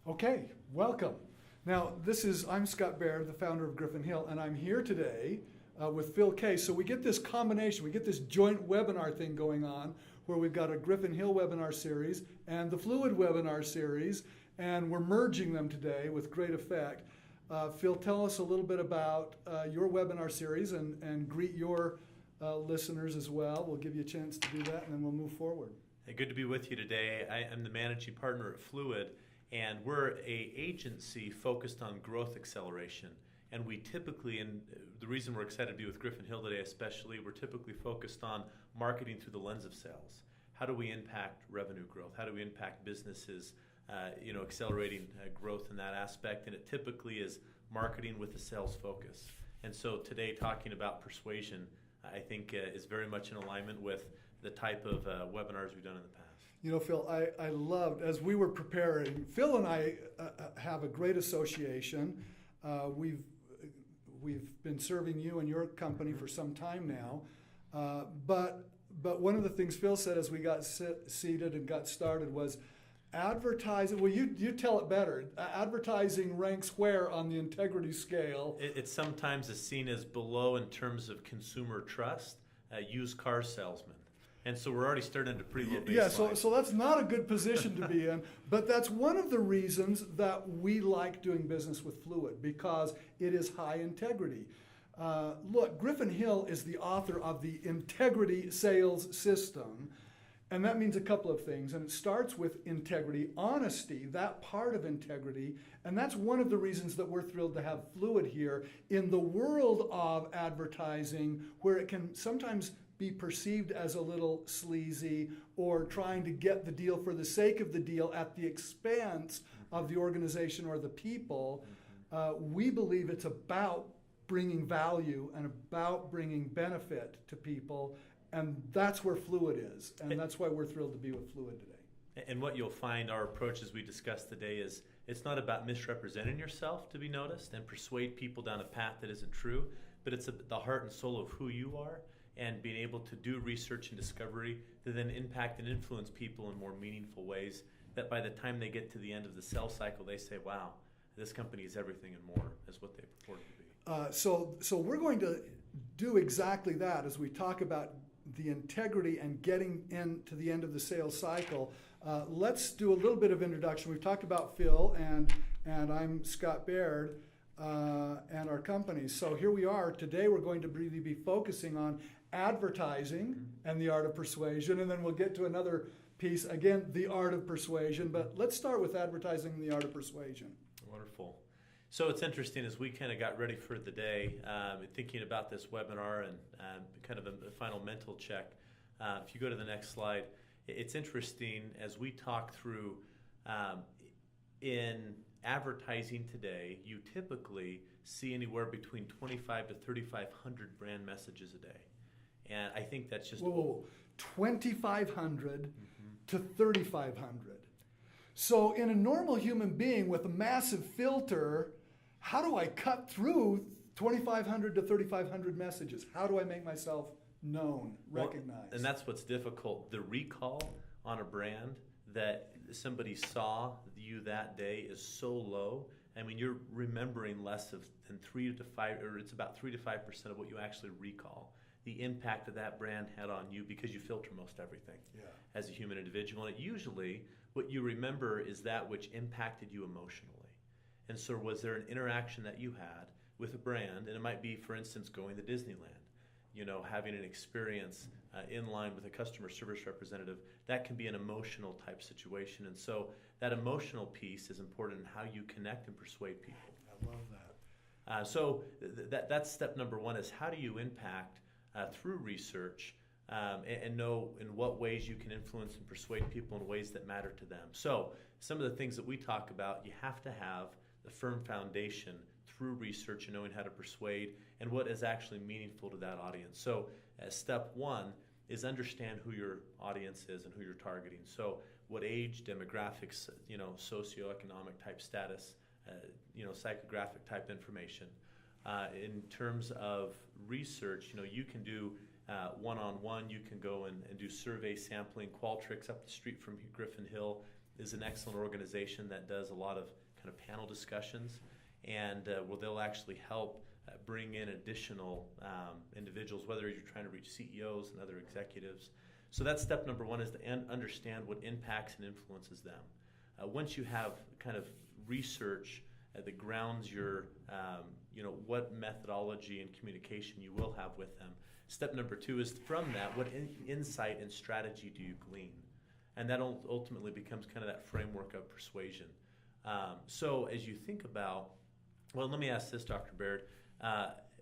Okay, welcome. Now, I'm Scott Baird, the founder of Griffin Hill, and I'm here today with Phil Kay. So we get this combination, we get this joint webinar thing going on where we've got a Griffin Hill webinar series and the Fluid webinar series, and we're merging them today with great effect. Phil, tell us a little bit about your webinar series and greet your listeners as well. We'll give you a chance to do that, and then we'll move forward. Hey, good to be with you today. I am the managing partner at Fluid, and we're an agency focused on growth acceleration. And we typically, and the reason we're excited to be with Griffin Hill today especially, we're typically focused on marketing through the lens of sales. How do we impact revenue growth? How do we impact businesses, accelerating growth in that aspect? And it typically is marketing with a sales focus. And so today, talking about persuasion, I think is very much in alignment with the type of webinars we've done in the past. You know, Phil, I loved, as we were preparing, Phil and I have a great association. We've been serving you and your company for some time now. But one of the things Phil said as we got seated and got started was advertising. Well, you tell it better. Advertising ranks where on the integrity scale? It sometimes is seen as below in terms of consumer trust, used car salesman. And so we're already starting at a pretty low baseline. Yeah, so that's not a good position to be in, but that's one of the reasons that we like doing business with Fluid, because it is high integrity. Look, Griffin Hill is the author of the Integrity Sales System, and that means a couple of things. And it starts with integrity, honesty, that part of integrity, and that's one of the reasons that we're thrilled to have Fluid here in the world of advertising, where it can sometimes be perceived as a little sleazy or trying to get the deal for the sake of the deal at the expense of the organization or the people. We believe it's about bringing value and about bringing benefit to people, and that's where Fluid is, and that's why we're thrilled to be with Fluid today. And what you'll find, our approach as we discussed today, is it's not about misrepresenting yourself to be noticed and persuade people down a path that isn't true, but it's the heart and soul of who you are, and being able to do research and discovery to then impact and influence people in more meaningful ways, that by the time they get to the end of the sales cycle, they say, wow, this company is everything and more, is what they purport to be. So we're going to do exactly that as we talk about the integrity and getting into the end of the sales cycle. Let's do a little bit of introduction. We've talked about Phil, and I'm Scott Baird, and our company. So here we are. Today we're going to really be focusing on advertising and the art of persuasion, and then we'll get to another piece, again, the art of persuasion. But let's start with advertising and the art of persuasion. Wonderful. So it's interesting, as we kind of got ready for the day, thinking about this webinar and kind of a final mental check. If you go to the next slide, it's interesting as we talk through in advertising today, you typically see anywhere between 25 to 3,500 brand messages a day. And I think that's just... Whoa. 2,500 to 3,500. So in a normal human being with a massive filter, how do I cut through 2,500 to 3,500 messages? How do I make myself known, recognized? And that's what's difficult. The recall on a brand that somebody saw you that day is so low. I mean, you're remembering less than 3 to 5, or it's about 3 to 5% of what you actually recall. The impact that that brand had on you, because you filter most everything as a human individual. And usually what you remember is that which impacted you emotionally. And so was there an interaction that you had with a brand, and it might be, for instance, going to Disneyland, having an experience in line with a customer service representative. That can be an emotional type situation. And so that emotional piece is important in how you connect and persuade people. I love that. So that's step number one, is how do you impact through research and know in what ways you can influence and persuade people in ways that matter to them. So some of the things that we talk about, you have to have the firm foundation through research and knowing how to persuade and what is actually meaningful to that audience. So step one is understand who your audience is and who you're targeting. So what age, demographics, socioeconomic type status, psychographic type information. In terms of research, you can do one-on-one. You can go and do survey sampling. Qualtrics up the street from Griffin Hill is an excellent organization that does a lot of kind of panel discussions, and where they'll actually help bring in additional individuals, whether you're trying to reach CEOs and other executives. So that's step number one, is to understand what impacts and influences them. Once you have kind of research that grounds your, what methodology and communication you will have with them, step number two is from that, what insight and strategy do you glean? And that ultimately becomes kind of that framework of persuasion. So as you think about, well, let me ask this, Dr. Baird.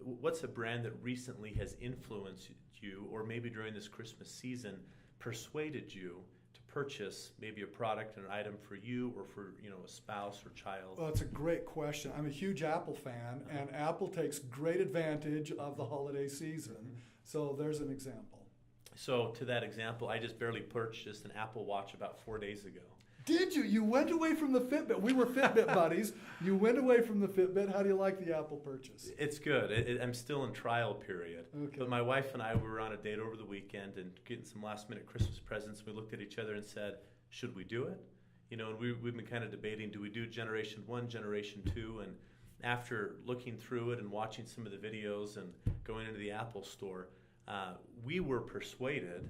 What's a brand that recently has influenced you, or maybe during this Christmas season persuaded you to purchase maybe a product, an item for you or for a spouse or child? Well, it's a great question. I'm a huge Apple fan, and Apple takes great advantage of the holiday season. So there's an example. So to that example, I just barely purchased an Apple Watch about 4 days ago. Did you? You went away from the Fitbit. We were Fitbit buddies. You went away from the Fitbit. How do you like the Apple purchase? It's good. I'm still in trial period. Okay. But my wife and I were on a date over the weekend and getting some last-minute Christmas presents. We looked at each other and said, should we do it? And we've been kind of debating, do we do Generation 1, Generation 2? And after looking through it and watching some of the videos and going into the Apple store, we were persuaded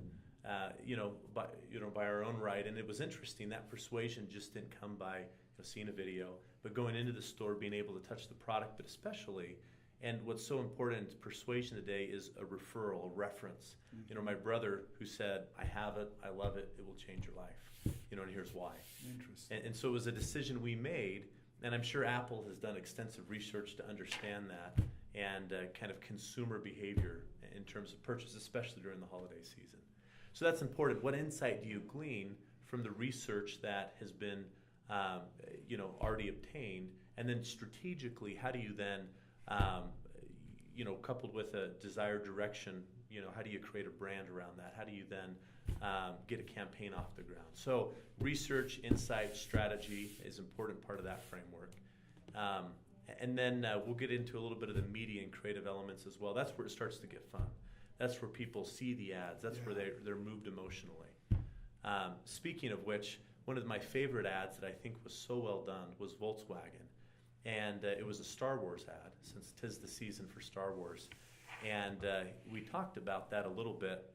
by our own right, and it was interesting. That persuasion just didn't come by seeing a video, but going into the store, being able to touch the product, but especially, and what's so important to persuasion today is a referral, a reference. Mm-hmm. My brother who said, I have it, I love it, it will change your life, and here's why. Interesting. And so it was a decision we made, and I'm sure Apple has done extensive research to understand that and kind of consumer behavior in terms of purchase, especially during the holiday season. So that's important. What insight do you glean from the research that has been, already obtained, and then strategically, how do you then, coupled with a desired direction, how do you create a brand around that? How do you then get a campaign off the ground? So research, insight, strategy is an important part of that framework. And then we'll get into a little bit of the media and creative elements as well. That's where it starts to get fun. That's where people see the ads. That's where they're moved emotionally. Speaking of which, one of my favorite ads that I think was so well done was Volkswagen. And it was a Star Wars ad, since 'tis the season for Star Wars. And we talked about that a little bit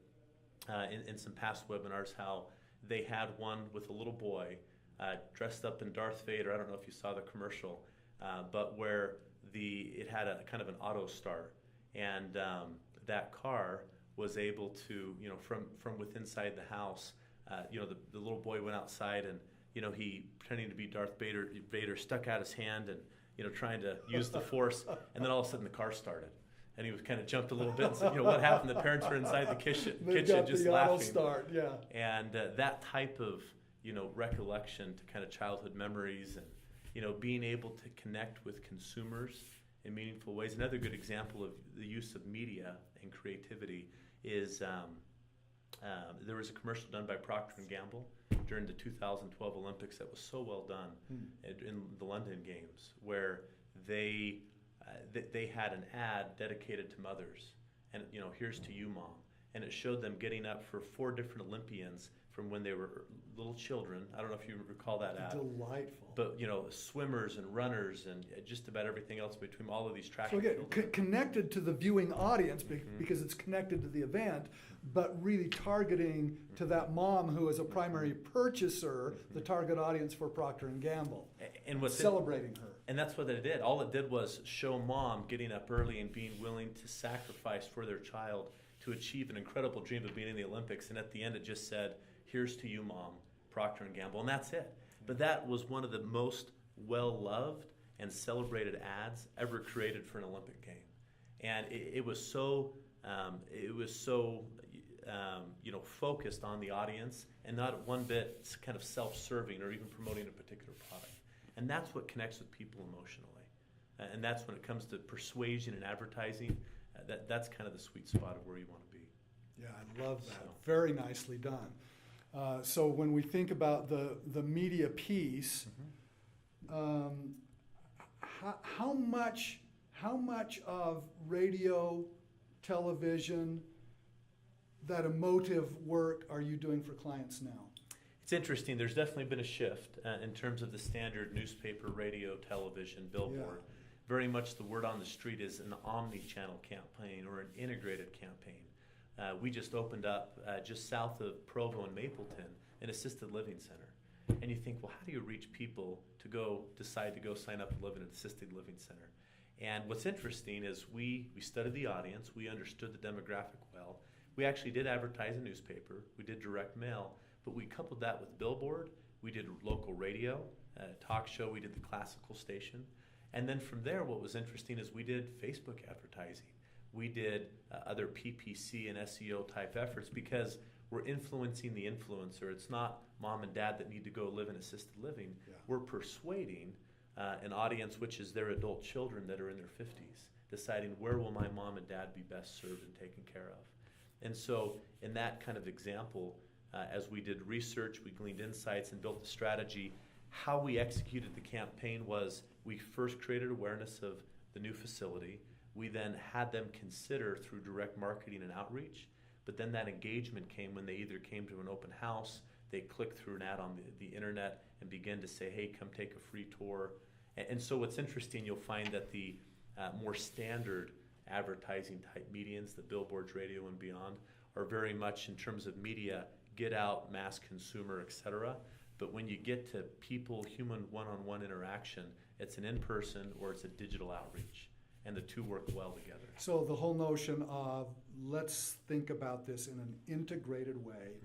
in some past webinars, how they had one with a little boy dressed up in Darth Vader. I don't know if you saw the commercial, but where it had a kind of an auto start. And that car was able to, from within inside the house, the little boy went outside and, he, pretending to be Darth Vader stuck out his hand and, trying to use the force, and then all of a sudden the car started. And he was kind of jumped a little bit and said, what happened? The parents were inside the kitchen just laughing. Auto start, yeah. And that type of, recollection to kind of childhood memories and, being able to connect with consumers in meaningful ways. Another good example of the use of media and creativity is there was a commercial done by Procter & Gamble during the 2012 Olympics that was so well done in the London Games, where they had an ad dedicated to mothers, and here's to you, Mom, and it showed them getting up for 4 different Olympians from when they were little children. I don't know if you recall that ad. Delightful. But swimmers and runners and just about everything else between all of these track and field. So again, connected to the viewing audience because it's connected to the event, but really targeting to that mom who is a primary purchaser, the target audience for Procter & Gamble, and celebrating her. And that's what it did. All it did was show mom getting up early and being willing to sacrifice for their child to achieve an incredible dream of being in the Olympics. And at the end, it just said, here's to you, Mom, Procter & Gamble. And that's it. But that was one of the most well-loved and celebrated ads ever created for an Olympic game. And it was so focused on the audience and not one bit kind of self-serving or even promoting a particular product. And that's what connects with people emotionally. And that's when it comes to persuasion and advertising, that's kind of the sweet spot of where you want to be. Yeah, I love that. So. Very nicely done. So when we think about the media piece, how much of radio, television, that emotive work are you doing for clients now? It's interesting. There's definitely been a shift in terms of the standard newspaper, radio, television, billboard. Yeah. Very much the word on the street is an omni-channel campaign or an integrated campaign. We just opened up just south of Provo and Mapleton an assisted living center. And you think, well, how do you reach people to decide to go sign up and live in an assisted living center? And what's interesting is we studied the audience, we understood the demographic well. We actually did advertise a newspaper, we did direct mail, but we coupled that with billboard, we did local radio, talk show, we did the classical station. And then from there, what was interesting is we did Facebook advertising. We did other PPC and SEO type efforts because we're influencing the influencer. It's not mom and dad that need to go live in assisted living. Yeah. We're persuading an audience, which is their adult children that are in their 50s, deciding where will my mom and dad be best served and taken care of. And so in that kind of example, as we did research, we gleaned insights and built the strategy. How we executed the campaign was we first created awareness of the new facility. We then had them consider through direct marketing and outreach, but then that engagement came when they either came to an open house, they clicked through an ad on the internet and began to say, hey, come take a free tour. And so what's interesting, you'll find that the more standard advertising type medians, the billboards, radio, and beyond, are very much in terms of media, get out, mass consumer, etc. But when you get to people, human one-on-one interaction, it's an in-person or it's a digital outreach. And the two work well together. So the whole notion of let's think about this in an integrated way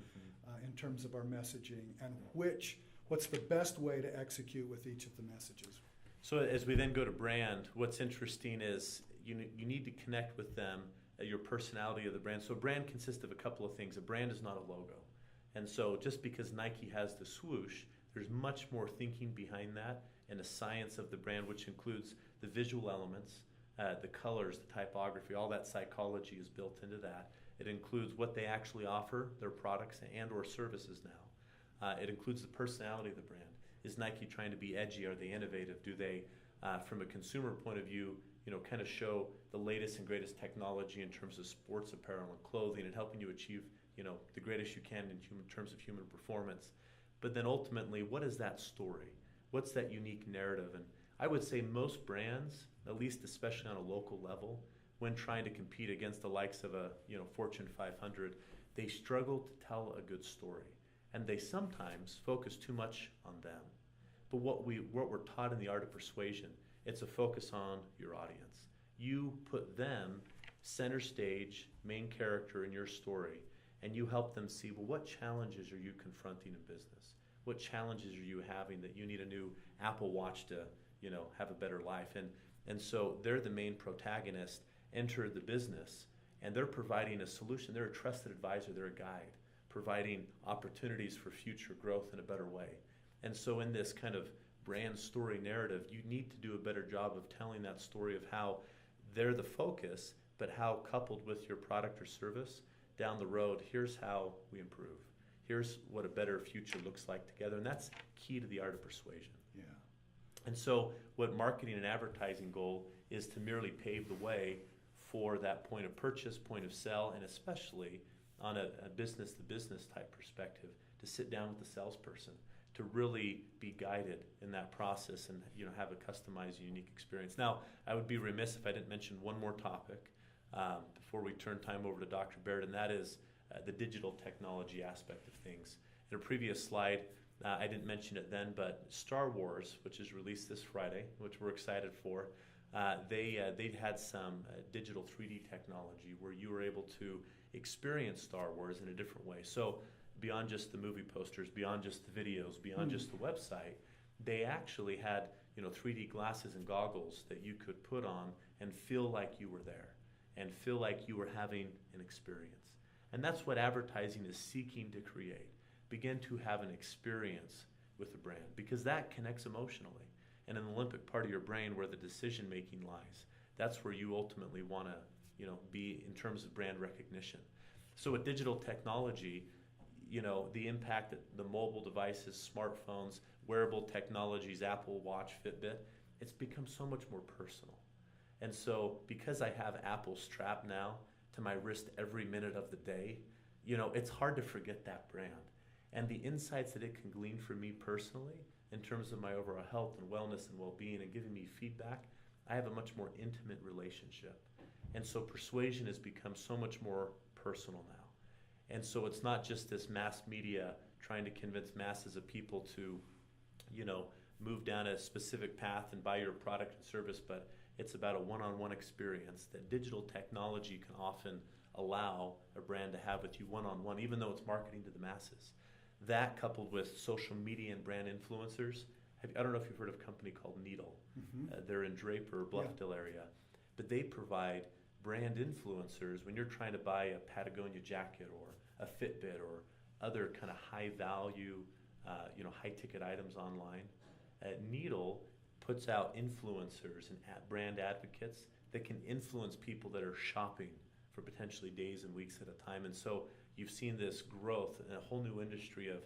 in terms of our messaging and what's the best way to execute with each of the messages. So as we then go to brand, what's interesting is you need to connect with them, your personality of the brand. So a brand consists of a couple of things. A brand is not a logo. And so just because Nike has the swoosh, there's much more thinking behind that and a science of the brand, which includes the visual elements, the colors, the typography, all that psychology is built into that. It includes what they actually offer, their products and or services now. It includes the personality of the brand. Is Nike trying to be edgy? Are they innovative? Do they, from a consumer point of view, kind of show the latest and greatest technology in terms of sports apparel and clothing and helping you achieve, the greatest you can in terms of human performance? But then ultimately, what is that story? What's that unique narrative? And I would say most brands, at least especially on a local level, when trying to compete against the likes of a Fortune 500, they struggle to tell a good story. And they sometimes focus too much on them. But what we're taught in the art of persuasion, it's a focus on your audience. You put them center stage, main character in your story, and you help them see, well, what challenges are you confronting in business? What challenges are you having that you need a new Apple Watch to have a better life? And so they're the main protagonist, enter the business, and they're providing a solution. They're a trusted advisor, they're a guide, providing opportunities for future growth in a better way. And so in this kind of brand story narrative, you need to do a better job of telling that story of how they're the focus, but how coupled with your product or service, down the road, here's how we improve. Here's what a better future looks like together. And that's key to the art of persuasion. Yeah. And so what marketing and advertising goal is to merely pave the way for that point of purchase, point of sale, and especially on a business-to-business type perspective, to sit down with the salesperson, to really be guided in that process and have a customized, unique experience. Now, I would be remiss if I didn't mention one more topic before we turn time over to Dr. Baird, and that is the digital technology aspect of things. In a previous slide, I didn't mention it then, but Star Wars, which is released this Friday, which we're excited for, they had some digital 3D technology where you were able to experience Star Wars in a different way. So beyond just the movie posters, beyond just the videos, beyond just the website, they actually had 3D glasses and goggles that you could put on and feel like you were there and feel like you were having an experience. And that's what advertising is seeking to create. Begin to have an experience with the brand, because that connects emotionally. And in the limbic part of your brain where the decision making lies, that's where you ultimately want to be in terms of brand recognition. So with digital technology, the impact that the mobile devices, smartphones, wearable technologies, Apple Watch, Fitbit, it's become so much more personal. And so because I have Apple strapped now to my wrist every minute of the day, it's hard to forget that brand. and the insights that it can glean for me personally in terms of my overall health and wellness and well-being and giving me feedback, I have a much more intimate relationship. And so persuasion has become so much more personal now. And so it's not just this mass media trying to convince masses of people to, move down a specific path and buy your product and service, but it's about a one-on-one experience that digital technology can often allow a brand to have with you one-on-one, even though it's marketing to the masses. That coupled with social media and brand influencers. I don't know if you've heard of a company called Needle. They're in Draper, Bluffdale area. But they provide brand influencers when you're trying to buy a Patagonia jacket or a Fitbit or other kind of high value, high ticket items online. Needle puts out influencers and brand advocates that can influence people that are shopping for potentially days and weeks at a time. And so you've seen this growth in a whole new industry of,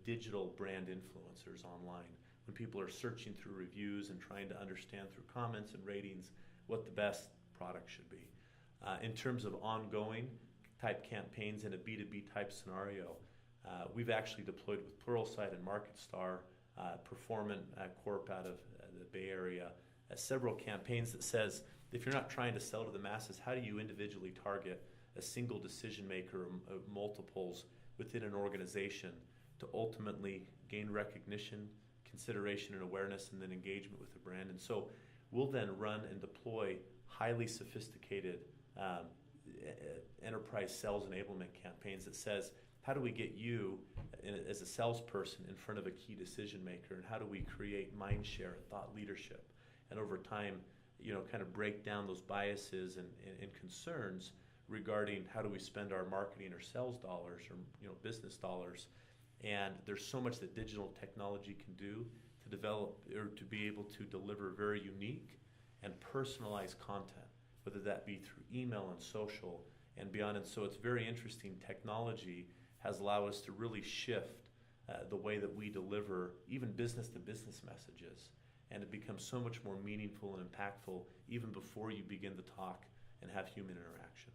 digital brand influencers online. When people are searching through reviews and trying to understand through comments and ratings what the best product should be. In terms of ongoing type campaigns in a B2B type scenario, we've actually deployed with Pluralsight and MarketStar, Performant Corp out of the Bay Area, several campaigns that says, if you're not trying to sell to the masses, how do you individually target a single decision maker or multiples within an organization to ultimately gain recognition, consideration and awareness, and then engagement with the brand. And so we'll then run and deploy highly sophisticated enterprise sales enablement campaigns that says, how do we get you as a salesperson in front of a key decision maker, and how do we create mind share and thought leadership, and over time, kind of break down those biases and concerns regarding how do we spend our marketing or sales dollars or business dollars. And there's so much that digital technology can do to develop or to be able to deliver very unique and personalized content, whether that be through email and social and beyond. And so it's very interesting. Technology has allowed us to really shift the way that we deliver even business-to-business messages, and it becomes so much more meaningful and impactful even before you begin to talk and have human interaction.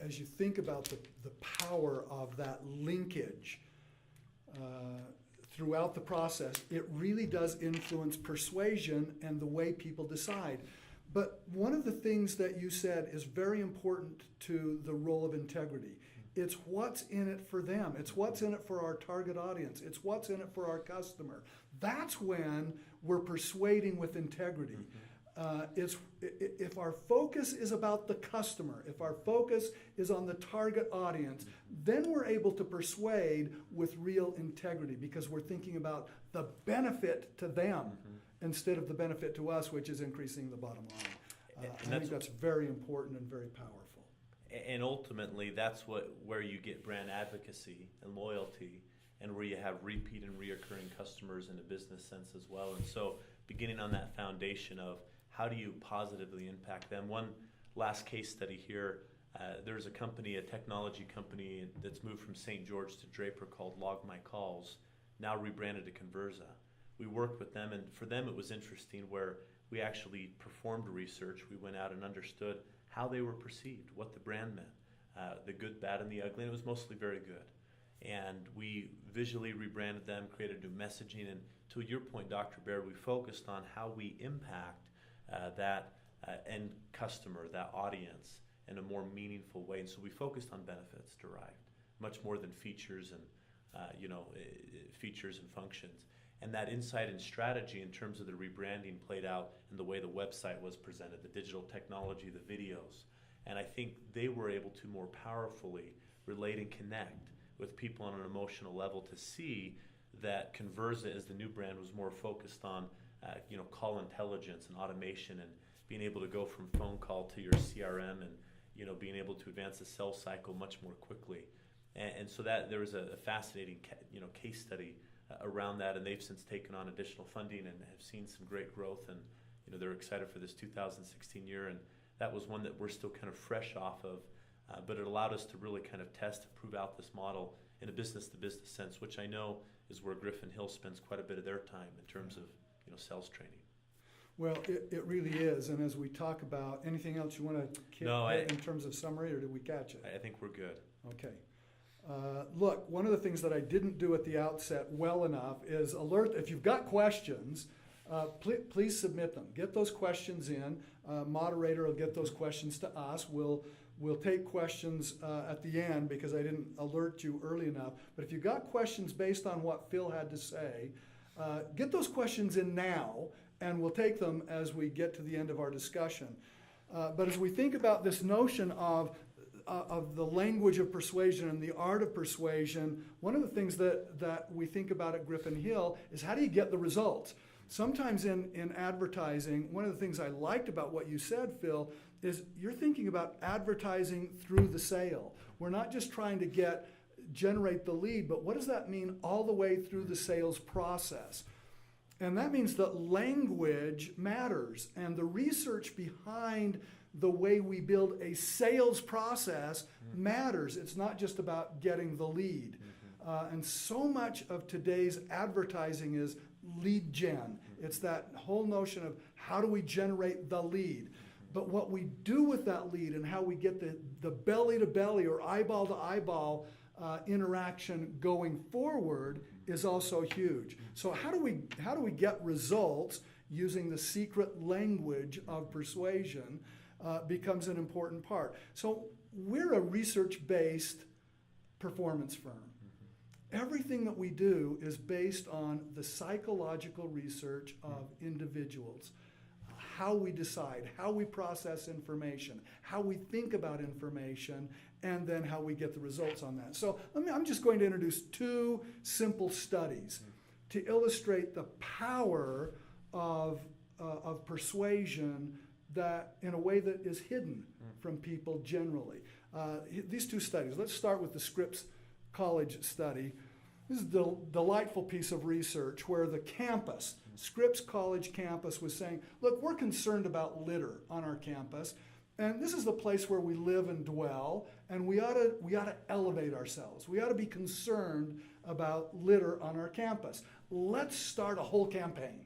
As you think about the power of that linkage throughout the process, it really does influence persuasion and the way people decide. But one of the things that you said is very important to the role of integrity. It's what's in it for them. It's what's in it for our target audience. It's what's in it for our customer. That's when we're persuading with integrity. If our focus is about the customer, if our focus is on the target audience, then we're able to persuade with real integrity because we're thinking about the benefit to them instead of the benefit to us, which is increasing the bottom line. I think that's very important and very powerful. And ultimately, that's where you get brand advocacy and loyalty, and where you have repeat and reoccurring customers in a business sense as well. And so beginning on that foundation of how do you positively impact them? One last case study here, there's a company, a technology company that's moved from St. George to Draper called LogMyCalls, now rebranded to Conversa. We worked with them, and for them it was interesting where we actually performed research. We went out and understood how they were perceived, what the brand meant, the good, bad, and the ugly, and it was mostly very good. And we visually rebranded them, created new messaging, and to your point, Dr. Baird, we focused on how we impact that end customer, that audience, in a more meaningful way. And so we focused on benefits derived, much more than features and features and functions. And that insight and strategy in terms of the rebranding played out in the way the website was presented, the digital technology, the videos. And I think they were able to more powerfully relate and connect with people on an emotional level to see that Conversa as the new brand was more focused on call intelligence and automation and being able to go from phone call to your CRM and being able to advance the sales cycle much more quickly. And so that there was a fascinating case study around that, and they've since taken on additional funding and have seen some great growth, and they're excited for this 2016 year, and that was one that we're still kind of fresh off of, but it allowed us to really kind of test and prove out this model in a business-to-business sense, which I know is where Griffin Hill spends quite a bit of their time in terms of sales training. Well, it really is, and as we talk about, anything else you want to hit in terms of summary, or did we catch it? I think we're good. Okay. Look, one of the things that I didn't do at the outset well enough is alert. If you've got questions, please submit them. Get those questions in. Moderator will get those questions to us. We'll take questions at the end because I didn't alert you early enough. But if you've got questions based on what Phil had to say, get those questions in now, and we'll take them as we get to the end of our discussion. But as we think about this notion of the language of persuasion and the art of persuasion, one of the things that we think about at Griffin Hill is how do you get the results? Sometimes in advertising, one of the things I liked about what you said, Phil, is you're thinking about advertising through the sale. We're not just trying to generate the lead, but what does that mean all the way through the sales process? And that means that language matters, and the research behind the way we build a sales process matters. It's not just about getting the lead. And so much of today's advertising is lead gen. It's that whole notion of how do we generate the lead. But what we do with that lead and how we get the belly to belly or eyeball to eyeball interaction going forward is also huge. So how do we get results using the secret language of persuasion becomes an important part. So we're a research-based performance firm. Everything that we do is based on the psychological research of individuals. How we decide, how we process information, how we think about information, and then how we get the results on that. So I'm just going to introduce two simple studies to illustrate the power of persuasion that in a way that is hidden from people generally. These two studies, let's start with the Scripps College study. This is a delightful piece of research where the campus, Scripps College campus, was saying, look, we're concerned about litter on our campus, and this is the place where we live and dwell, and we ought to elevate ourselves. We ought to be concerned about litter on our campus. Let's start a whole campaign.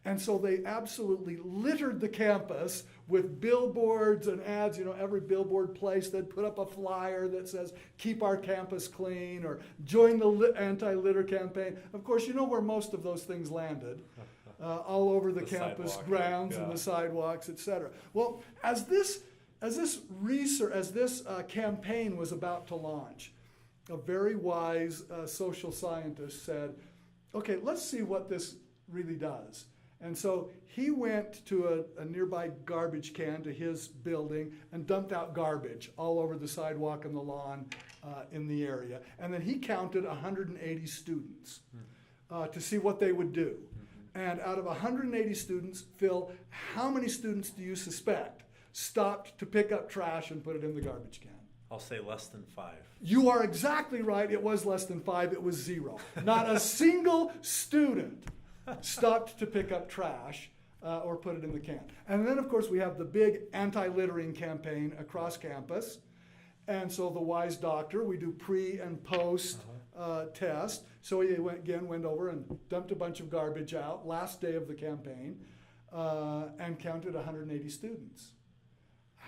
And so they absolutely littered the campus with billboards and ads. Every billboard place, they'd put up a flyer that says, keep our campus clean, or join the anti-litter campaign. Of course, you know where most of those things landed, all over the campus grounds and the sidewalks, etc. Well, as this campaign was about to launch, a very wise social scientist said, okay, let's see what this really does. And so he went to a nearby garbage can to his building and dumped out garbage all over the sidewalk and the lawn in the area. And then he counted 180 students to see what they would do. And out of 180 students, Phil, how many students do you suspect stopped to pick up trash and put it in the garbage can? I'll say less than 5. You are exactly right. It was less than 5. It was 0. Not a single student stopped to pick up trash or put it in the can. And then, of course, we have the big anti-littering campaign across campus. And so the wise doctor, we do pre and post test. So he went over and dumped a bunch of garbage out last day of the campaign and counted 180 students.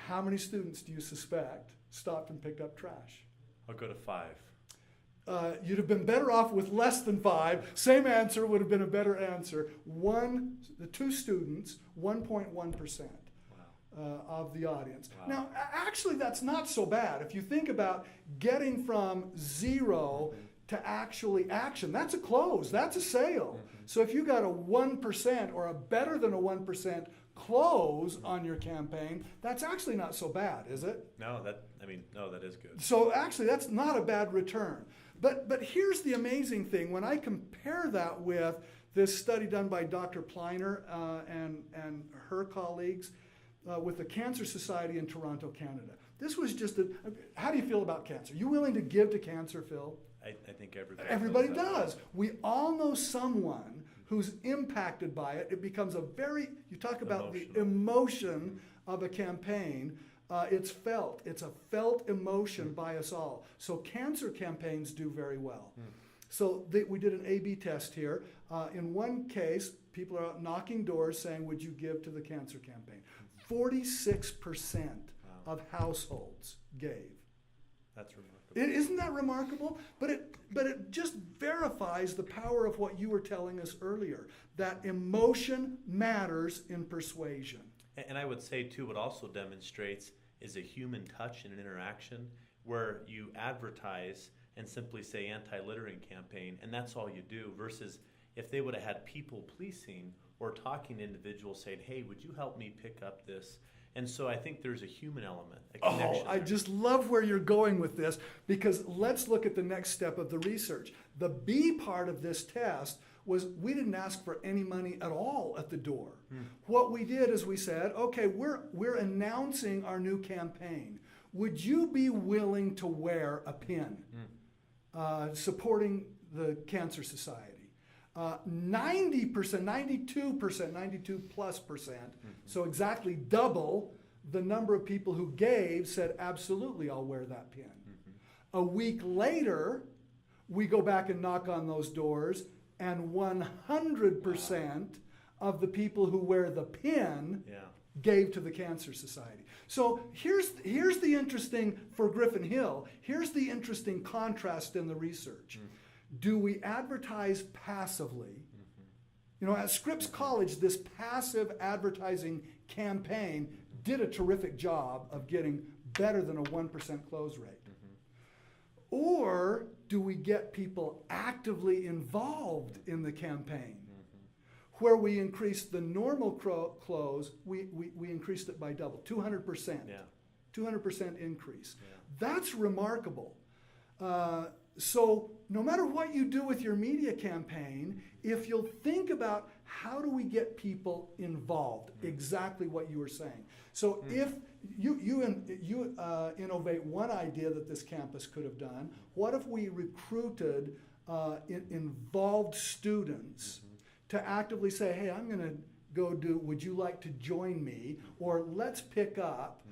How many students do you suspect stopped and picked up trash? I'll go to 5. You'd have been better off with less than 5. Same answer would have been a better answer. The 2 students, 1.1% of the audience. Wow. Now, actually, that's not so bad. If you think about getting from 0 to actually action, that's a close, that's a sale. So if you got a 1% or a better than a 1% close on your campaign, that's actually not so bad, is it? No, that is good. So actually, that's not a bad return. But here's the amazing thing. When I compare that with this study done by Dr. Pliner and her colleagues with the Cancer Society in Toronto, Canada. This was just how do you feel about cancer? You willing to give to cancer, Phil? I think everybody does. We all know someone who's impacted by it. It becomes you talk about the emotion of a campaign. It's felt. It's a felt emotion by us all. So cancer campaigns do very well. So we did an A/B test here. In one case, people are out knocking doors saying, would you give to the cancer campaign? 46% of households gave. That's remarkable. Isn't that remarkable? But it just verifies the power of what you were telling us earlier, that emotion matters in persuasion. And I would say, too, what also demonstrates is a human touch in an interaction where you advertise and simply say anti-littering campaign, and that's all you do, versus if they would have had people policing or talking to individuals saying, hey, would you help me pick up this? And so I think there's a human element, a connection. Oh, I just love where you're going with this, because let's look at the next step of the research. The B part of this test was we didn't ask for any money at all at the door. What we did is we said, okay, we're announcing our new campaign. Would you be willing to wear a pin supporting the Cancer Society? 90%, 92%, 92 plus percent, so exactly double the number of people who gave said, absolutely, I'll wear that pin. A week later, we go back and knock on those doors, and 100% of the people who wear the pin gave to the Cancer Society. So here's the interesting, for Griffin Hill, here's the interesting contrast in the research. Do we advertise passively? You know, at Scripps College, this passive advertising campaign did a terrific job of getting better than a 1% close rate. Or do we get people actively involved in the campaign? Where we increased the normal close, we increased it by double, 200%. 200% increase. That's remarkable. So no matter what you do with your media campaign, if you'll think about how do we get people involved, exactly what you were saying. So if you innovate one idea that this campus could have done, what if we recruited involved students to actively say, hey, I'm going to go do, would you like to join me? Or let's pick up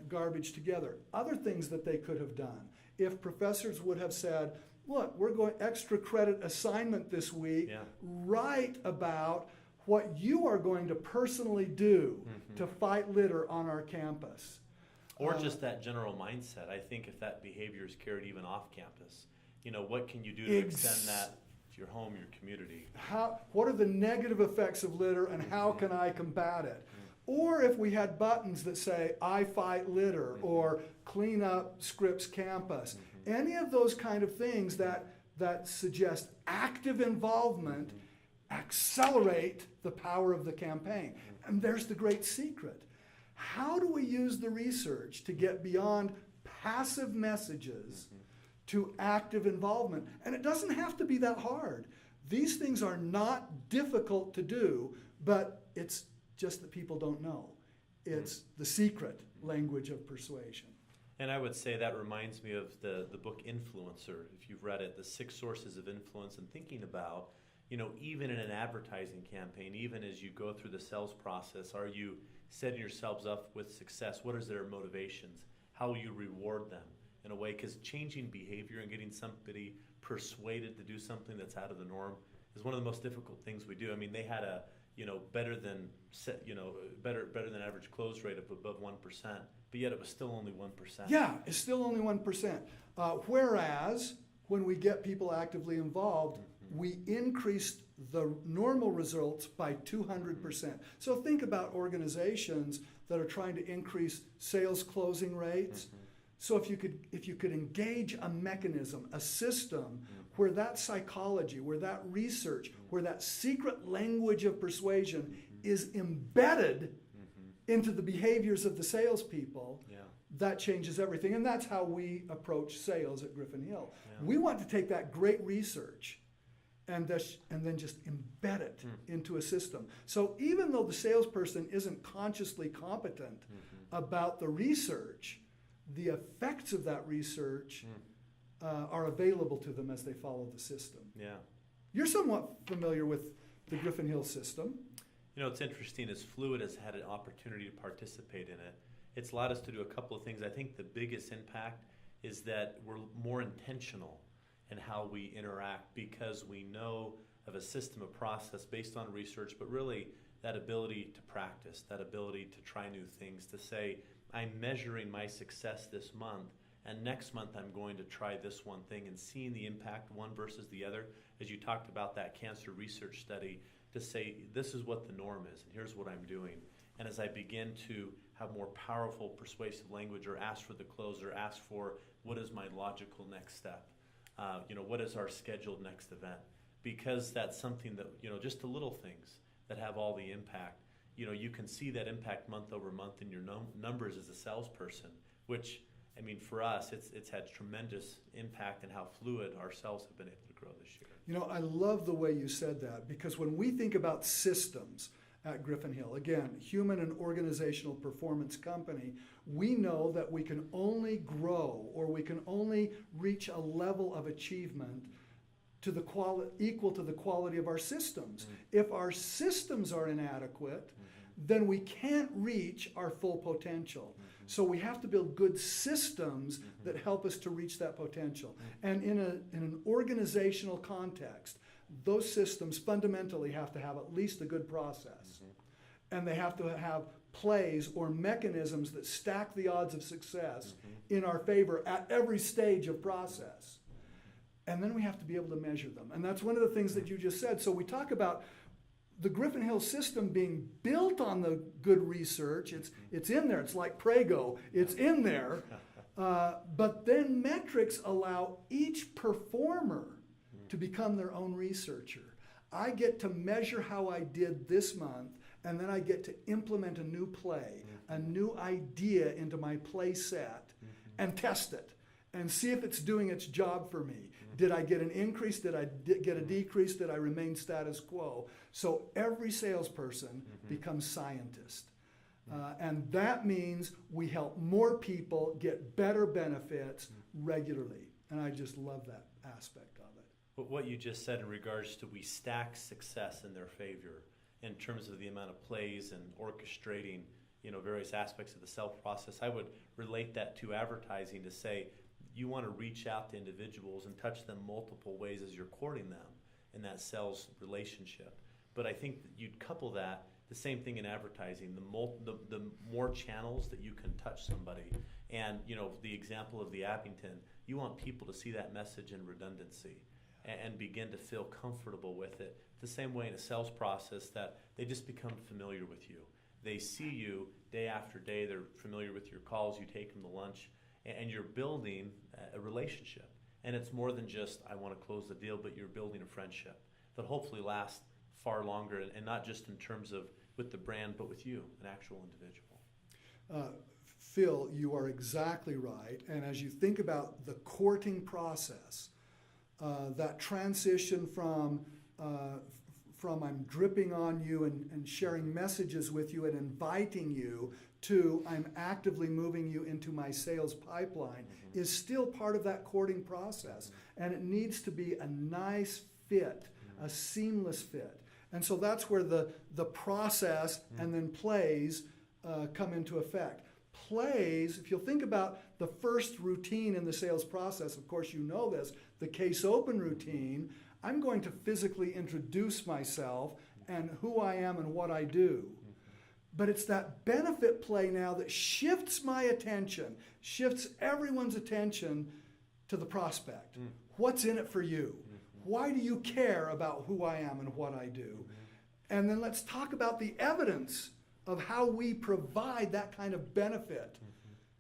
garbage together. Other things that they could have done. If professors would have said, look, we're going extra credit assignment this week, write about what you are going to personally do to fight litter on our campus. Or just that general mindset. I think if that behavior is carried even off campus, you know, what can you do to extend that to your home, your community? What are the negative effects of litter, and how can I combat it? Or if we had buttons that say, I fight litter, or clean up Scripps campus, any of those kind of things that suggest active involvement accelerate the power of the campaign. And there's the great secret. How do we use the research to get beyond passive messages to active involvement? And it doesn't have to be that hard. These things are not difficult to do, but it's just that people don't know. It's the secret language of persuasion. And I would say that reminds me of the book Influencer, if you've read it, the 6 sources of influence, and thinking about, you know, even in an advertising campaign, even as you go through the sales process, are you setting yourselves up with success? What is their motivations? How will you reward them in a way? Because changing behavior and getting somebody persuaded to do something that's out of the norm is one of the most difficult things we do. I mean, they had a better than average close rate of above 1%, but yet it was still only 1%. Yeah, it's still only 1%. Whereas when we get people actively involved, we increased the normal results by 200%. So think about organizations that are trying to increase sales closing rates. So if you could engage a mechanism, a system where that psychology, where that research, where that secret language of persuasion is embedded into the behaviors of the salespeople, that changes everything. And that's how we approach sales at Griffin Hill. We want to take that great research and then just embed it into a system. So even though the salesperson isn't consciously competent about the research, the effects of that research are available to them as they follow the system. You're somewhat familiar with the Griffin Hill system. You know, it's interesting, as Fluid has had an opportunity to participate in it, it's allowed us to do a couple of things. I think the biggest impact is that we're more intentional in how we interact, because we know of a system, a process based on research, but really that ability to practice, that ability to try new things, to say, I'm measuring my success this month, and next month I'm going to try this one thing, and seeing the impact one versus the other, as you talked about that cancer research study, to say this is what the norm is and here's what I'm doing. And as I begin to have more powerful persuasive language, or ask for the close, or ask for what is my logical next step, what is our scheduled next event, because that's something that, just the little things that have all the impact. You can see that impact month over month in your numbers as a salesperson, which, for us, it's had tremendous impact in how fluid our sales have been able to grow this year. I love the way you said that, because when we think about systems at Griffin Hill, again, human and organizational performance company, we know that we can only grow, or we can only reach a level of achievement to the equal to the quality of our systems. Mm-hmm. If our systems are inadequate, then we can't reach our full potential. Mm-hmm. So we have to build good systems that help us to reach that potential. And in an organizational context, those systems fundamentally have to have at least a good process. And they have to have plays or mechanisms that stack the odds of success in our favor at every stage of process. And then we have to be able to measure them. And that's one of the things that you just said. So we talk about the Griffin Hill system being built on the good research. It's in there. It's like Prego. It's in there. But then metrics allow each performer to become their own researcher. I get to measure how I did this month, and then I get to implement a new play, a new idea into my play set, and test it, and see if it's doing its job for me. Did I get an increase? Did I get a decrease? Did I remain status quo? So every salesperson becomes scientist. And that means we help more people get better benefits regularly. And I just love that aspect of it. But what you just said in regards to we stack success in their favor in terms of the amount of plays and orchestrating, various aspects of the sales process, I would relate that to advertising to say you want to reach out to individuals and touch them multiple ways as you're courting them in that sales relationship. But I think that you'd couple that, the same thing in advertising, the more channels that you can touch somebody. And, the example of the Abington, you want people to see that message in redundancy and begin to feel comfortable with it. The same way in a sales process that they just become familiar with you. They see you day after day. They're familiar with your calls. You take them to lunch, and you're building a relationship. And it's more than just, I want to close the deal, but you're building a friendship that hopefully lasts far longer, and not just in terms of with the brand, but with you, an actual individual. Phil, you are exactly right. And as you think about the courting process, that transition from I'm dripping on you and sharing messages with you and inviting you to I'm actively moving you into my sales pipeline is still part of that courting process. And it needs to be a nice fit, a seamless fit. And so that's where the process and then plays come into effect. Plays, if you'll think about the first routine in the sales process, of course you know this, the case open routine, I'm going to physically introduce myself and who I am and what I do. But it's that benefit play now that shifts my attention, shifts everyone's attention to the prospect. What's in it for you? Why do you care about who I am and what I do? And then let's talk about the evidence of how we provide that kind of benefit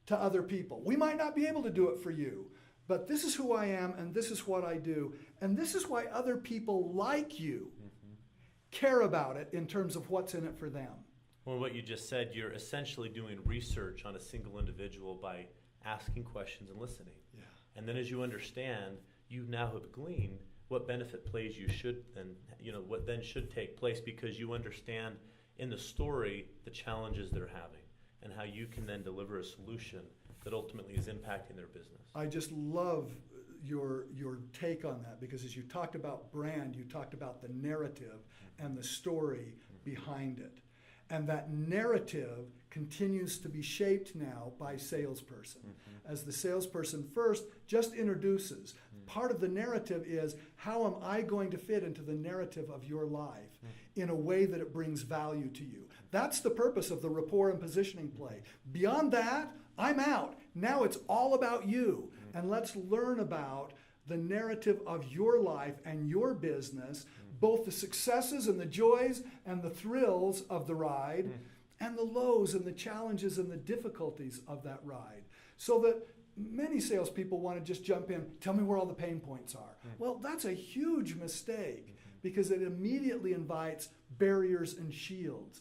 to other people. We might not be able to do it for you, but this is who I am and this is what I do. And this is why other people like you care about it in terms of what's in it for them. Well, what you just said, you're essentially doing research on a single individual by asking questions and listening. Yeah. And then as you understand, you now have gleaned what benefit plays you should then, what then should take place, because you understand in the story the challenges they're having and how you can then deliver a solution that ultimately is impacting their business. I just love your take on that, because as you talked about brand, you talked about the narrative and the story behind it. And that narrative continues to be shaped now by salesperson. As the salesperson first just introduces. Part of the narrative is, how am I going to fit into the narrative of your life in a way that it brings value to you? That's the purpose of the rapport and positioning play. Beyond that, I'm out. Now it's all about you. And let's learn about the narrative of your life and your business, both the successes and the joys and the thrills of the ride, and the lows and the challenges and the difficulties of that ride. So that many salespeople want to just jump in, tell me where all the pain points are. Well, that's a huge mistake because it immediately invites barriers and shields.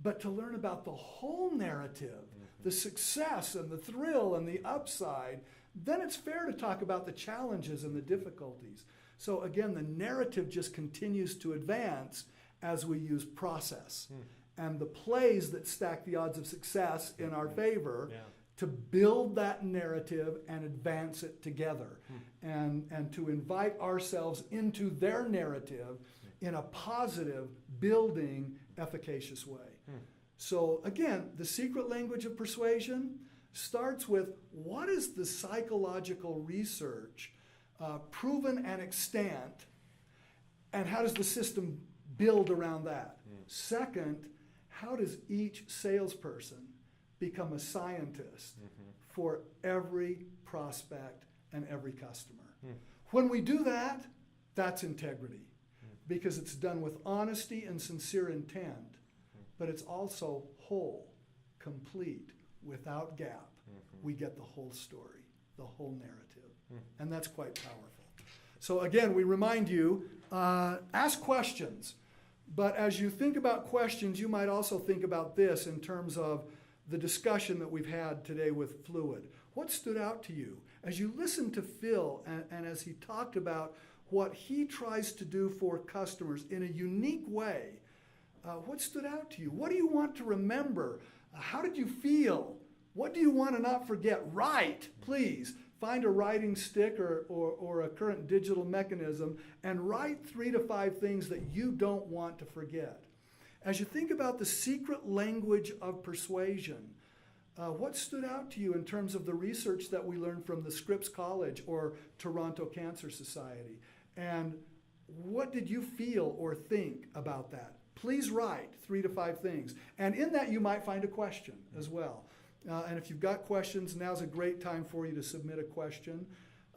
But to learn about the whole narrative, the success and the thrill and the upside, then it's fair to talk about the challenges and the difficulties. So again, the narrative just continues to advance as we use process. And the plays that stack the odds of success in our favor to build that narrative and advance it together. And to invite ourselves into their narrative in a positive, building, efficacious way. So again, the secret language of persuasion starts with what is the psychological research proven and extant, and how does the system build around that? Second, how does each salesperson become a scientist for every prospect and every customer? When we do that, that's integrity, because it's done with honesty and sincere intent, but it's also whole, complete, without gap. We get the whole story, the whole narrative, and that's quite powerful. So again, we remind you, ask questions, but as you think about questions, you might also think about this in terms of the discussion that we've had today with Fluid. What stood out to you? As you listened to Phil and as he talked about what he tries to do for customers in a unique way, what stood out to you? What do you want to remember? How did you feel? What do you want to not forget? Write, please. Find a writing stick or a current digital mechanism and write 3 to 5 things that you don't want to forget. As you think about the secret language of persuasion, what stood out to you in terms of the research that we learned from the Scripps College or Toronto Cancer Society? And what did you feel or think about that? Please write 3 to 5 things. And in that, you might find a question as well. And if you've got questions, now's a great time for you to submit a question.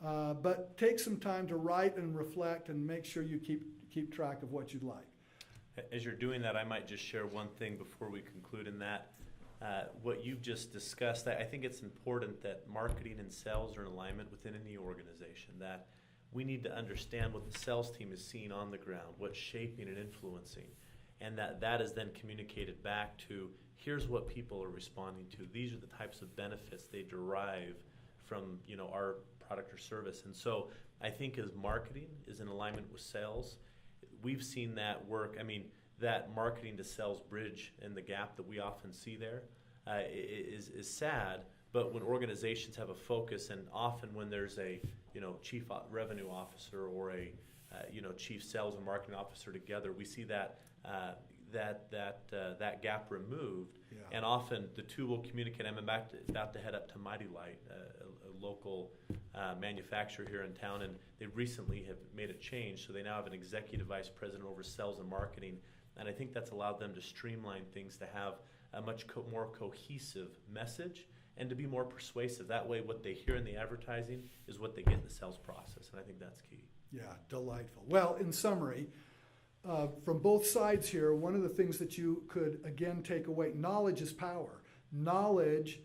But take some time to write and reflect and make sure you keep track of what you'd like. As you're doing that, I might just share one thing before we conclude in that. What you've just discussed, I think it's important that marketing and sales are in alignment within any organization, that we need to understand what the sales team is seeing on the ground, what's shaping and influencing, and that is then communicated back to, here's what people are responding to. These are the types of benefits they derive from our product or service. And so I think as marketing is in alignment with sales, we've seen that work. I mean, that marketing to sales bridge and the gap that we often see there is sad. But when organizations have a focus, and often when there's a chief revenue officer or a chief sales and marketing officer together, we see that gap removed, and often the two will communicate. I'm about to head up to Mighty Light, a local manufacturer here in town, and they recently have made a change, so they now have an executive vice president over sales and marketing, and I think that's allowed them to streamline things, to have a much more cohesive message, and to be more persuasive. That way, what they hear in the advertising is what they get in the sales process, and I think that's key. Yeah, delightful. Well, in summary, from both sides here, one of the things that you could, again, take away, knowledge is power. Knowledge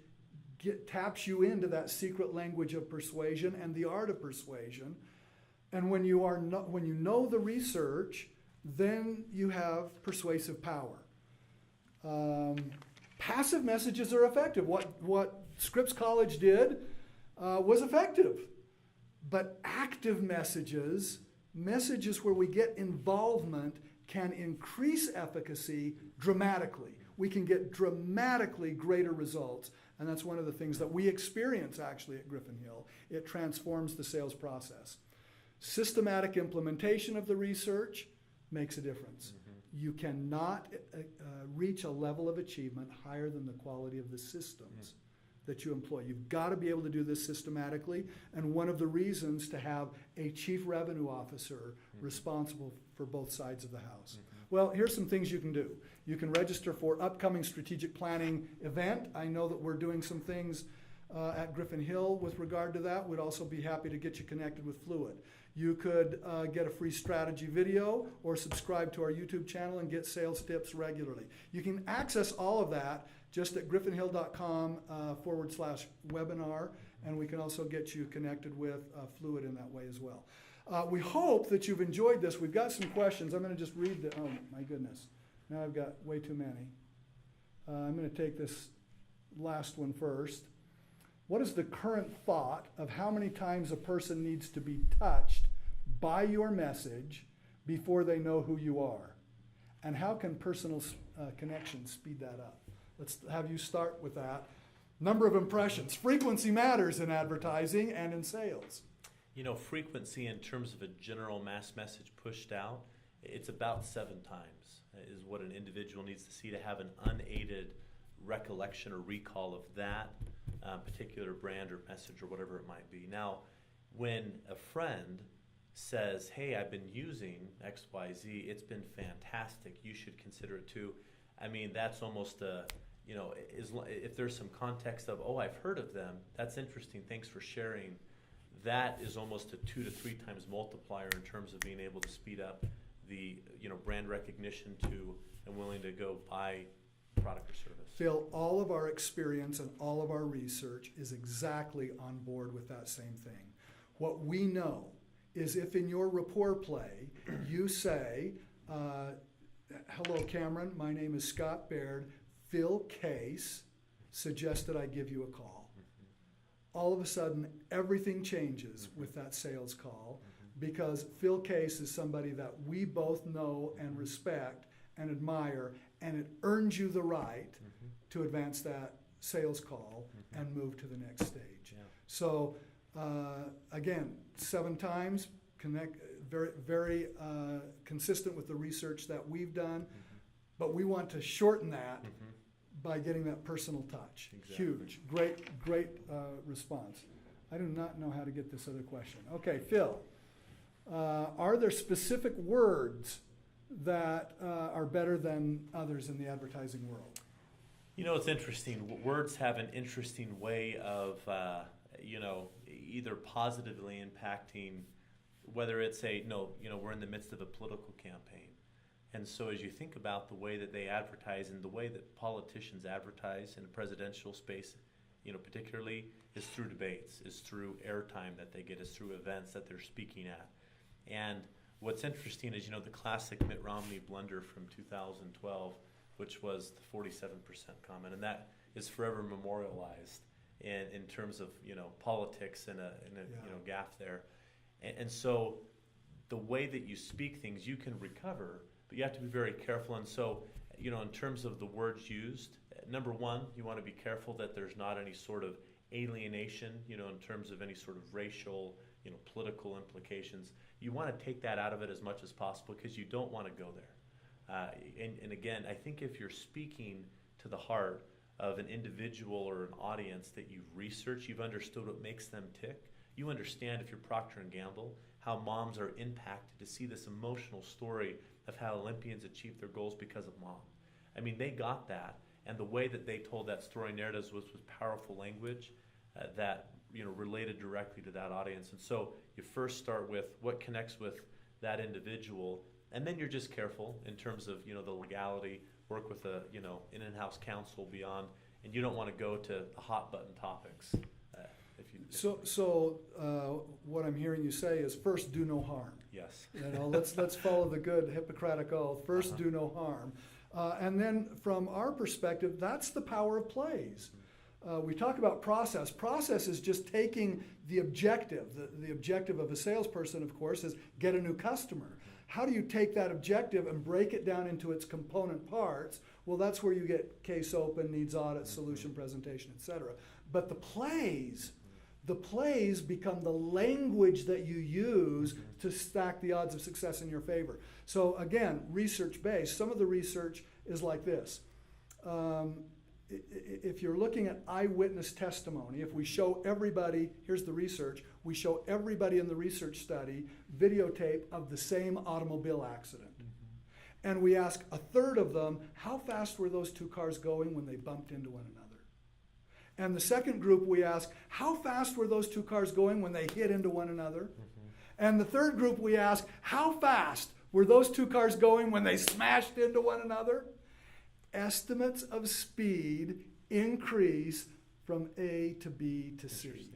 taps you into that secret language of persuasion and the art of persuasion. And when you know the research, then you have persuasive power. Passive messages are effective. What Scripps College did was effective. But active messages where we get involvement, can increase efficacy dramatically. We can get dramatically greater results, and that's one of the things that we experience actually at Griffin Hill. It transforms the sales process. Systematic implementation of the research makes a difference. You cannot reach a level of achievement higher than the quality of the systems that you employ. You've got to be able to do this systematically, and one of the reasons to have a chief revenue officer responsible for both sides of the house. Well, here's some things you can do. You can register for upcoming strategic planning event. I know that we're doing some things at Griffin Hill with regard to that. We'd also be happy to get you connected with Fluid. You could get a free strategy video or subscribe to our YouTube channel and get sales tips regularly. You can access all of that just at griffinhill.com/webinar, and we can also get you connected with Fluid in that way as well. We hope that you've enjoyed this. We've got some questions. I'm going to just read the, oh my goodness, now I've got way too many. I'm going to take this last one first. What is the current thought of how many times a person needs to be touched by your message before they know who you are? And how can personal connections speed that up? Let's have you start with that. Number of impressions. Frequency matters in advertising and in sales. You know, frequency in terms of a general mass message pushed out, it's about 7 times is what an individual needs to see to have an unaided recollection or recall of that particular brand or message or whatever it might be. Now, when a friend says, hey, I've been using XYZ, it's been fantastic, you should consider it too. I mean, that's almost a, you know, if there's some context of, oh, I've heard of them, that's interesting, thanks for sharing, that is almost a 2 to 3 times multiplier in terms of being able to speed up the, you know, brand recognition to and willing to go buy product or service. Phil, all of our experience and all of our research is exactly on board with that same thing. What we know is if in your rapport play you say, hello Cameron, my name is Scott Baird, Phil Case suggested I give you a call. All of a sudden everything changes with that sales call because Phil Case is somebody that we both know and respect and admire, and it earns you the right to advance that sales call and move to the next stage. Yeah. So again, 7 times, very, very consistent with the research that we've done, but we want to shorten that by getting that personal touch. Exactly. Huge, great response. I do not know how to get this other question. Okay, Phil, are there specific words that are better than others in the advertising world? You know, it's interesting. Words have an interesting way of, you know, either positively impacting, whether it's we're in the midst of a political campaign. And so as you think about the way that they advertise and the way that politicians advertise in the presidential space, you know, particularly is through debates, is through airtime that they get, is through events that they're speaking at. And what's interesting is, you know, the classic Mitt Romney blunder from 2012, which was the 47% comment, and that is forever memorialized in terms of, you know, politics and a you know, gaffe there. And so the way that you speak things, you can recover, but you have to be very careful. And so, you know, in terms of the words used, number one, you want to be careful that there's not any sort of alienation, you know, in terms of any sort of racial, you know, political implications. You want to take that out of it as much as possible because you don't want to go there. And again, I think if you're speaking to the heart of an individual or an audience that you've researched, you've understood what makes them tick, you understand if you're Procter & Gamble, how moms are impacted to see this emotional story of how Olympians achieved their goals because of mom. I mean, they got that, and the way that they told that story narratives was with powerful language that, you know, related directly to that audience. And so you first start with what connects with that individual, and then you're just careful in terms of, you know, the legality, work with a, you know, an in-house counsel beyond, and you don't want to go to hot button topics. What I'm hearing you say is first do no harm. Yes. You know, let's follow the good Hippocratic oath. First do no harm. And then from our perspective, that's the power of plays. We talk about process. Process is just taking the objective. The objective of a salesperson, of course, is get a new customer. How do you take that objective and break it down into its component parts? Well, that's where you get case open, needs audit, solution presentation, etc. But the plays become the language that you use to stack the odds of success in your favor. So again, research-based. Some of the research is like this. If you're looking at eyewitness testimony, if we show everybody, here's the research, we show everybody in the research study videotape of the same automobile accident. And we ask a third of them, how fast were those 2 cars going when they bumped into one another? And the second group we ask, how fast were those two cars going when they hit into one another? And the third group we ask, how fast were those two cars going when they smashed into one another? Estimates of speed increase from A to B to C.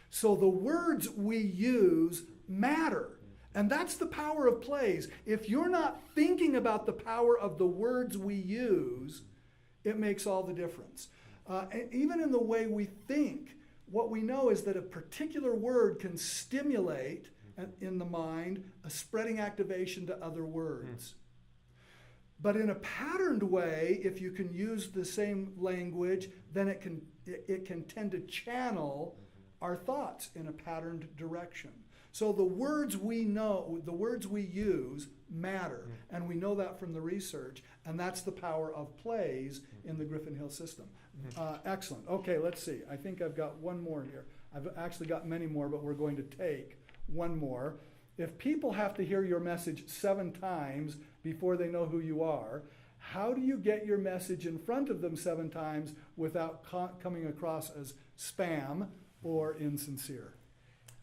So the words we use matter. And that's the power of plays. If you're not thinking about the power of the words we use, it makes all the difference. And even in the way we think, what we know is that a particular word can stimulate in the mind a spreading activation to other words. But in a patterned way, if you can use the same language, then it can tend to channel our thoughts in a patterned direction. So the words we know, the words we use matter, and we know that from the research, and that's the power of plays in the Griffin Hill system. Excellent. Okay, let's see. I think I've got one more here. I've actually got many more, but we're going to take one more. If people have to hear your message 7 times before they know who you are, how do you get your message in front of them 7 times without coming across as spam or insincere?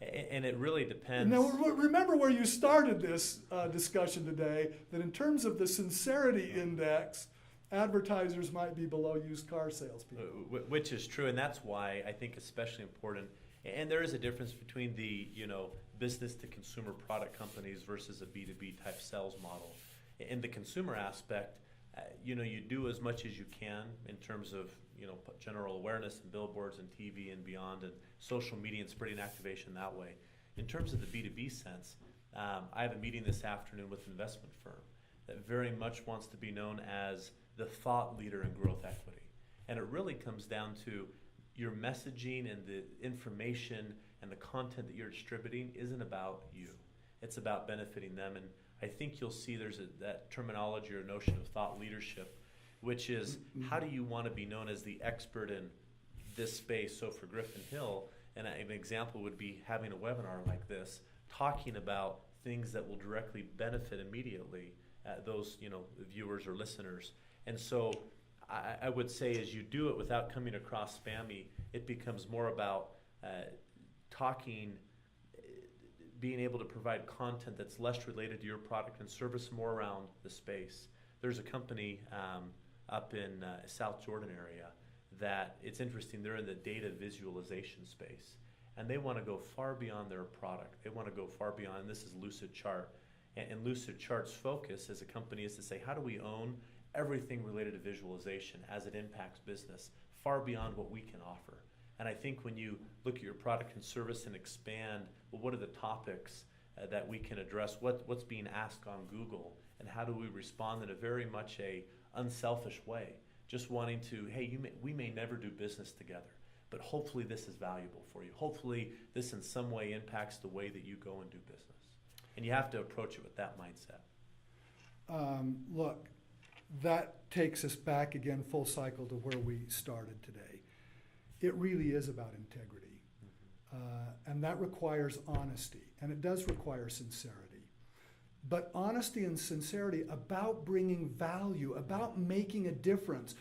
And it really depends. Now, remember where you started this discussion today, that in terms of the sincerity index, advertisers might be below used car salespeople. Which is true, and that's why I think especially important. And there is a difference between the business to consumer product companies versus a B2B type sales model. In the consumer aspect, you do as much as you can in terms of general awareness and billboards and TV and beyond, and social media and spreading activation that way. In terms of the B2B sense, I have a meeting this afternoon with an investment firm that very much wants to be known as the thought leader in growth equity. And it really comes down to your messaging, and the information and the content that you're distributing isn't about you. It's about benefiting them. And I think you'll see there's that terminology or notion of thought leadership, which is how do you want to be known as the expert in this space? So for Griffin Hill, and an example would be having a webinar like this, talking about things that will directly benefit immediately those viewers or listeners. And so I would say as you do it without coming across spammy, it becomes more about talking, being able to provide content that's less related to your product and service, more around the space. There's a company up in South Jordan area that, it's interesting, they're in the data visualization space, and they want to go far beyond their product. They want to go far beyond, and this is Lucid Chart. And Lucid Chart's focus as a company is to say, how do we own everything related to visualization as it impacts business far beyond what we can offer? And I think when you look at your product and service and expand, well, what are the topics that we can address? What's being asked on Google, and how do we respond in a very much a unselfish way? Just wanting to, hey, we may never do business together, but hopefully this is valuable for you. Hopefully this in some way impacts the way that you go and do business. And you have to approach it with that mindset. Look, that takes us back again full cycle to where we started today. It really is about integrity. And that requires honesty, and it does require sincerity. But honesty and sincerity about bringing value, about making a difference.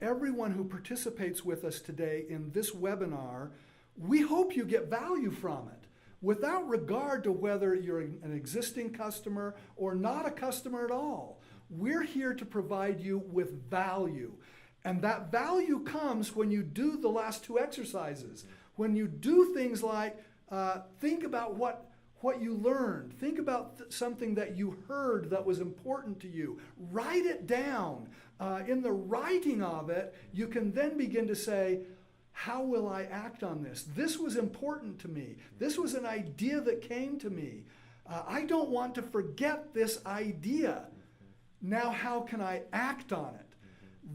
Everyone who participates with us today in this webinar, we hope you get value from it, without regard to whether you're an existing customer or not a customer at all. We're here to provide you with value. And that value comes when you do the last 2 exercises. When you do things like think about what you learned. Think about something that you heard that was important to you. Write it down. In the writing of it, you can then begin to say, how will I act on this? This was important to me. This was an idea that came to me. I don't want to forget this idea. Now how can I act on it?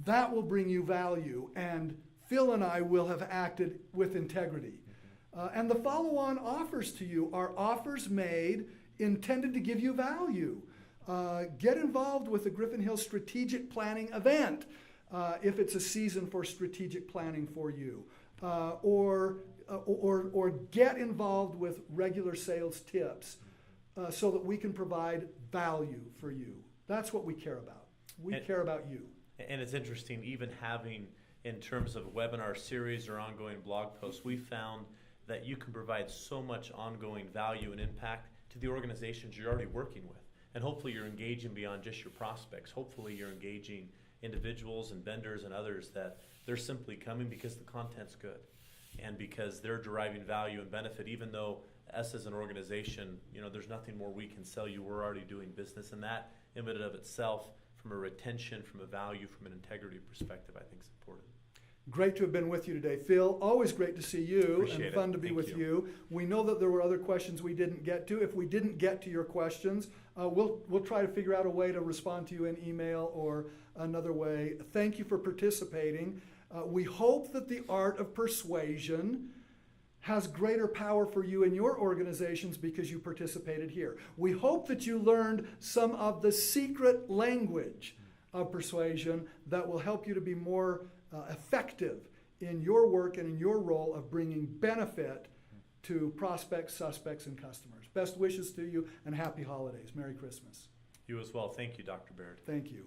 That will bring you value, and Phil and I will have acted with integrity. And the follow-on offers to you are offers made intended to give you value. Get involved with the Griffin Hill Strategic Planning event if it's a season for strategic planning for you. Or get involved with regular sales tips so that we can provide value for you. That's what we care about. We care about you. And it's interesting, even having in terms of webinar series or ongoing blog posts, we found that you can provide so much ongoing value and impact to the organizations you're already working with. And hopefully you're engaging beyond just your prospects. Hopefully you're engaging individuals and vendors and others that they're simply coming because the content's good and because they're deriving value and benefit, even though us as an organization, there's nothing more we can sell you. We're already doing business, and that in and of itself, from a retention, from a value, from an integrity perspective, I think is important. Great to have been with you today, Phil. Always great to see you. Appreciate and fun it. to be Thank with you. you. We know that there were other questions we didn't get to. If we didn't get to your questions, we'll try to figure out a way to respond to you in email or another way. Thank you for participating. We hope that the art of persuasion has greater power for you in your organizations because you participated here. We hope that you learned some of the secret language of persuasion that will help you to be more effective in your work and in your role of bringing benefit to prospects, suspects, and customers. Best wishes to you and happy holidays. Merry Christmas. You as well. Thank you, Dr. Baird. Thank you.